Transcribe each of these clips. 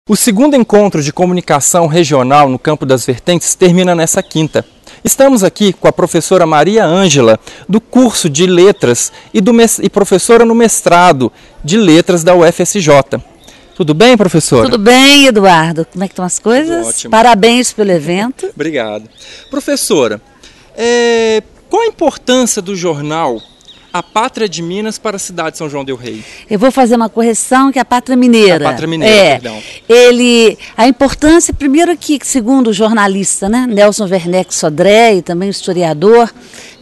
O segundo encontro de comunicação regional no Campo das Vertentes termina nessa quinta. Estamos aqui com a professora Maria Ângela, do curso de Letras e professora no mestrado de Letras da UFSJ. Tudo bem, professora? Tudo bem, Eduardo. Como é que estão as coisas? Tudo ótimo. Parabéns pelo evento. Obrigado. Professora, qual a importância do jornal A Pátria de Minas para a cidade de São João del Rei? Eu vou fazer uma correção, que é a Pátria Mineira. A Pátria Mineira, perdão. A importância, primeiro que, segundo o jornalista, né, Nelson Werneck Sodré, e também historiador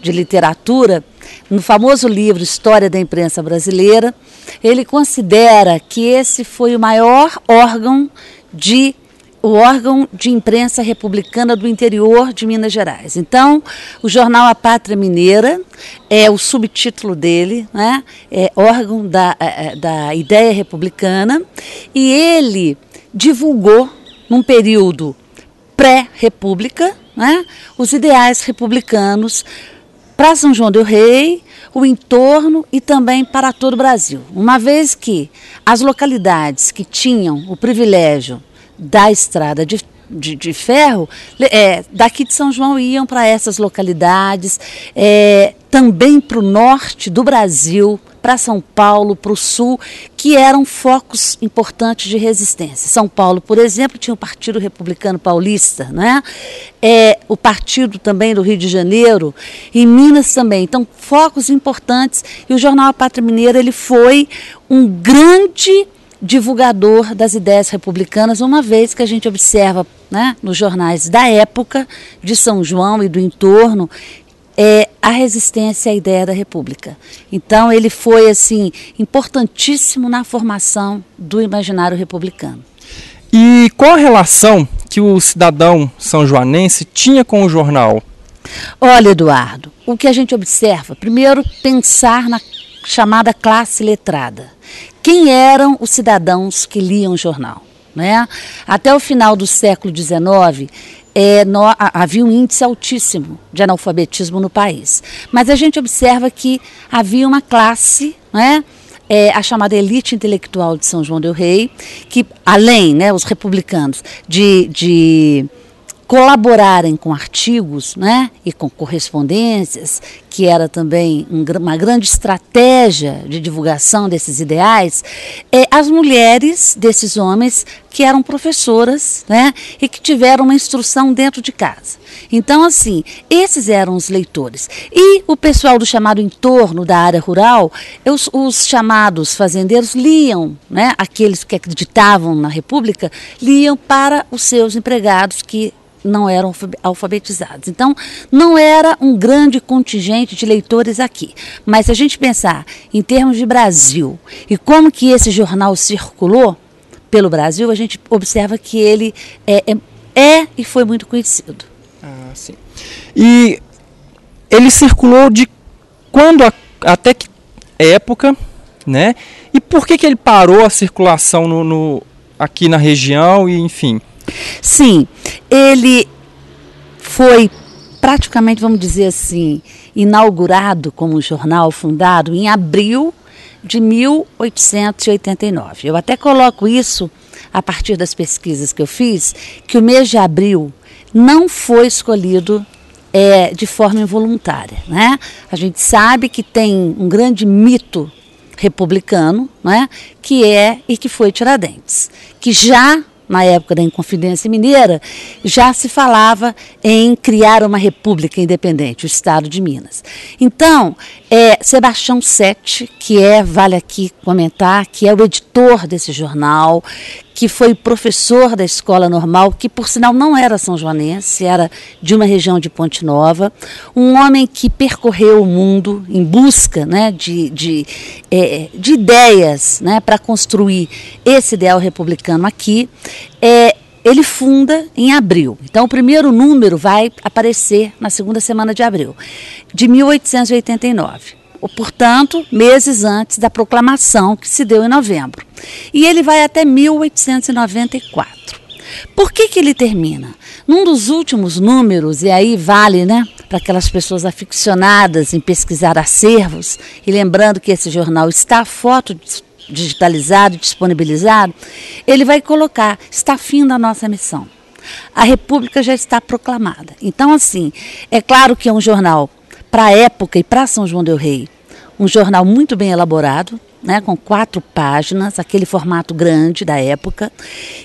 de literatura, no famoso livro História da Imprensa Brasileira, ele considera que esse foi o maior órgão de imprensa republicana do interior de Minas Gerais. Então, o jornal A Pátria Mineira é o subtítulo dele, né? É órgão da ideia republicana, e ele divulgou, num período pré-república, né, os ideais republicanos para São João del Rei, o entorno e também para todo o Brasil. Uma vez que as localidades que tinham o privilégio da estrada de ferro, daqui de São João iam para essas localidades, também para o norte do Brasil, para São Paulo, para o sul, que eram focos importantes de resistência. São Paulo, por exemplo, tinha o Partido Republicano Paulista, né? O partido também do Rio de Janeiro, em Minas também. Então, focos importantes, e o jornal A Pátria Mineira ele foi um grande divulgador das ideias republicanas, uma vez que a gente observa, né, nos jornais da época de São João e do entorno, a resistência à ideia da República. Então ele foi assim importantíssimo na formação do imaginário republicano. E qual a relação que o cidadão são-joanense tinha com o jornal? Olha, Eduardo, o que a gente observa, primeiro pensar na chamada classe letrada. Quem eram os cidadãos que liam o jornal, né? Até o final do século XIX, havia um índice altíssimo de analfabetismo no país. Mas a gente observa que havia uma classe, né, a chamada elite intelectual de São João del Rei, que além, né, os republicanos, de colaborarem com artigos, né, e com correspondências, que era também uma grande estratégia de divulgação desses ideais, as mulheres desses homens que eram professoras, né, e que tiveram uma instrução dentro de casa. Então, assim, esses eram os leitores. E o pessoal do chamado entorno da área rural, os chamados fazendeiros liam, né, aqueles que acreditavam na República, liam para os seus empregados que não eram alfabetizados. Então, não era um grande contingente de leitores aqui. Mas se a gente pensar em termos de Brasil e como que esse jornal circulou pelo Brasil, a gente observa que ele e foi muito conhecido. Ah, sim. E ele circulou de quando até que época, né? E por que ele parou a circulação aqui na região e enfim? Sim, ele foi praticamente, vamos dizer assim, inaugurado como jornal, fundado em abril de 1889. Eu até coloco isso a partir das pesquisas que eu fiz, que o mês de abril não foi escolhido de forma involuntária, né? A gente sabe que tem um grande mito republicano, né, que foi Tiradentes, que já na época da Inconfidência Mineira, já se falava em criar uma república independente, o Estado de Minas. Então, Sebastião Sete, que vale aqui comentar, que é o editor desse jornal, que foi professor da escola normal, que por sinal não era são-joanense, era de uma região de Ponte Nova, um homem que percorreu o mundo em busca, né, de ideias, né, para construir esse ideal republicano aqui. Ele funda em abril. Então, o primeiro número vai aparecer na segunda semana de abril, de 1889. Portanto, meses antes da proclamação que se deu em novembro. E ele vai até 1894. Por que ele termina? Num dos últimos números, e aí vale, né, para aquelas pessoas aficionadas em pesquisar acervos, e lembrando que esse jornal está digitalizado, disponibilizado, ele vai colocar, está fim da nossa missão. A República já está proclamada. Então, assim, é claro que é um jornal para a época e para São João del Rei, um jornal muito bem elaborado, né, com 4 páginas, aquele formato grande da época,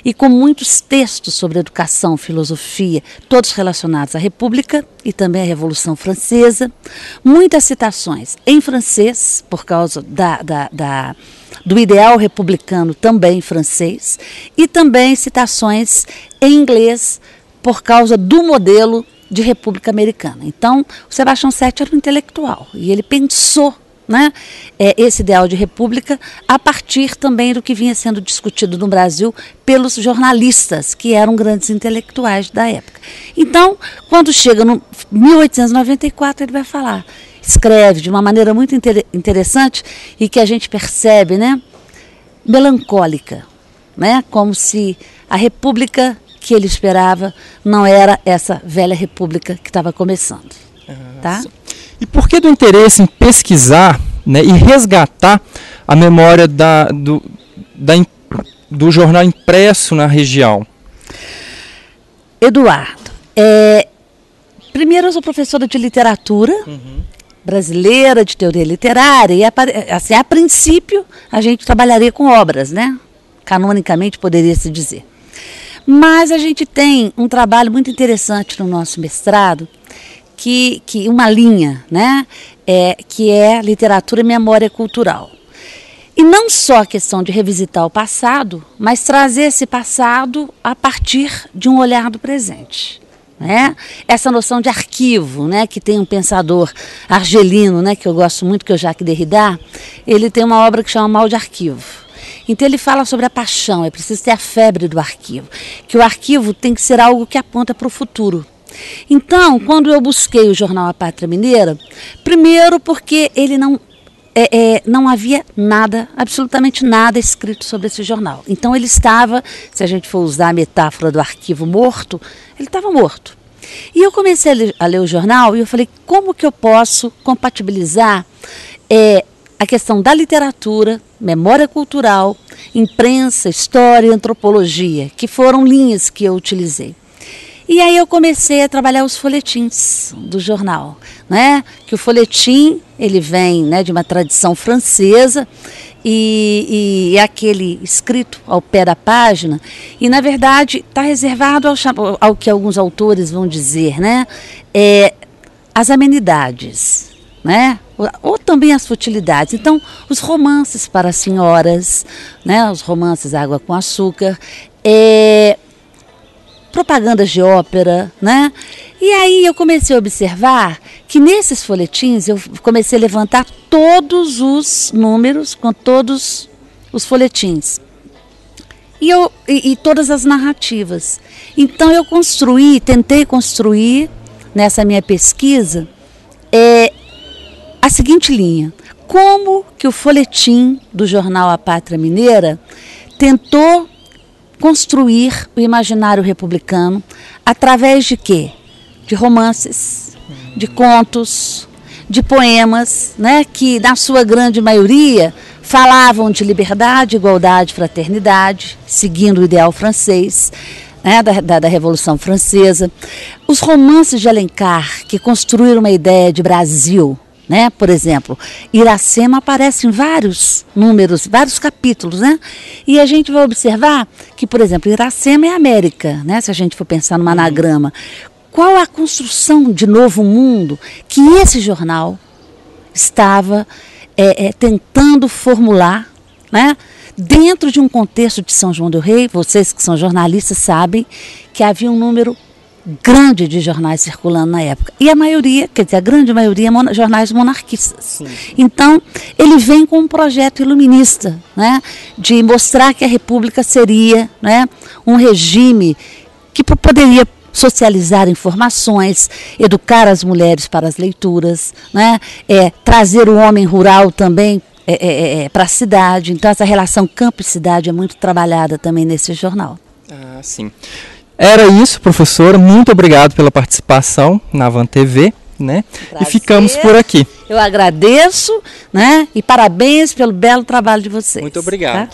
e com muitos textos sobre educação, filosofia, todos relacionados à República e também à Revolução Francesa, muitas citações em francês, por causa do ideal republicano também francês, e também citações em inglês, por causa do modelo de República Americana. Então, o Sebastião Sette era um intelectual, e ele pensou, né, esse ideal de república a partir também do que vinha sendo discutido no Brasil pelos jornalistas, que eram grandes intelectuais da época. Então, quando chega no 1894, ele vai falar, escreve de uma maneira muito interessante e que a gente percebe, né, melancólica, né, como se a república que ele esperava não era essa velha república que estava começando. Tá? E por que do interesse em pesquisar, né, e resgatar a memória do jornal impresso na região? Eduardo, primeiro eu sou professora de literatura brasileira, de teoria literária, e assim, a princípio a gente trabalharia com obras, né? Canonicamente poderia se dizer. Mas a gente tem um trabalho muito interessante no nosso mestrado, que uma linha, né, que é literatura e memória cultural. E não só a questão de revisitar o passado, mas trazer esse passado a partir de um olhar do presente. Né? Essa noção de arquivo, né, que tem um pensador argelino, né, que eu gosto muito, que é o Jacques Derrida, ele tem uma obra que chama Mal de Arquivo. Então ele fala sobre a paixão, é preciso ter a febre do arquivo, que o arquivo tem que ser algo que aponta para o futuro. Então, quando eu busquei o jornal A Pátria Mineira, primeiro porque ele não havia nada, absolutamente nada escrito sobre esse jornal. Então ele estava, se a gente for usar a metáfora do arquivo morto, ele estava morto. E eu comecei a ler o jornal e eu falei, como que eu posso compatibilizar a questão da literatura, memória cultural, imprensa, história e antropologia, que foram linhas que eu utilizei. E aí eu comecei a trabalhar os folhetins do jornal, né? Que o folhetim, ele vem, né, de uma tradição francesa e é aquele escrito ao pé da página e, na verdade, está reservado ao que alguns autores vão dizer, né? As amenidades, né? Ou também as futilidades. Então, os romances para as senhoras, né? Os romances Água com Açúcar, propagandas de ópera, né? E aí eu comecei a observar que nesses folhetins eu comecei a levantar todos os números com todos os folhetins e todas as narrativas. Então eu tentei construir nessa minha pesquisa a seguinte linha: como que o folhetim do jornal A Pátria Mineira tentou construir o imaginário republicano através de quê? De romances, de contos, de poemas, né, que na sua grande maioria falavam de liberdade, igualdade, fraternidade, seguindo o ideal francês, né, da Revolução Francesa. Os romances de Alencar, que construíram uma ideia de Brasil, né? Por exemplo, Iracema aparece em vários números, vários capítulos, né? E a gente vai observar que, por exemplo, Iracema é América, né? Se a gente for pensar num anagrama. Qual a construção de novo mundo que esse jornal estava tentando formular, né? Dentro de um contexto de São João del Rei? Vocês que são jornalistas sabem que havia um número grande de jornais circulando na época. E a maioria, quer dizer, a grande maioria, jornais monarquistas. Sim. Então, ele vem com um projeto iluminista, né, de mostrar que a República seria, né, um regime que poderia socializar informações, educar as mulheres para as leituras, né, trazer o homem rural também para a cidade. Então, essa relação campo e cidade é muito trabalhada também nesse jornal. Ah, sim. Era isso, professora. Muito obrigado pela participação na Van TV né? E ficamos por aqui. Eu agradeço, né? E parabéns pelo belo trabalho de vocês. Muito obrigado. Tá?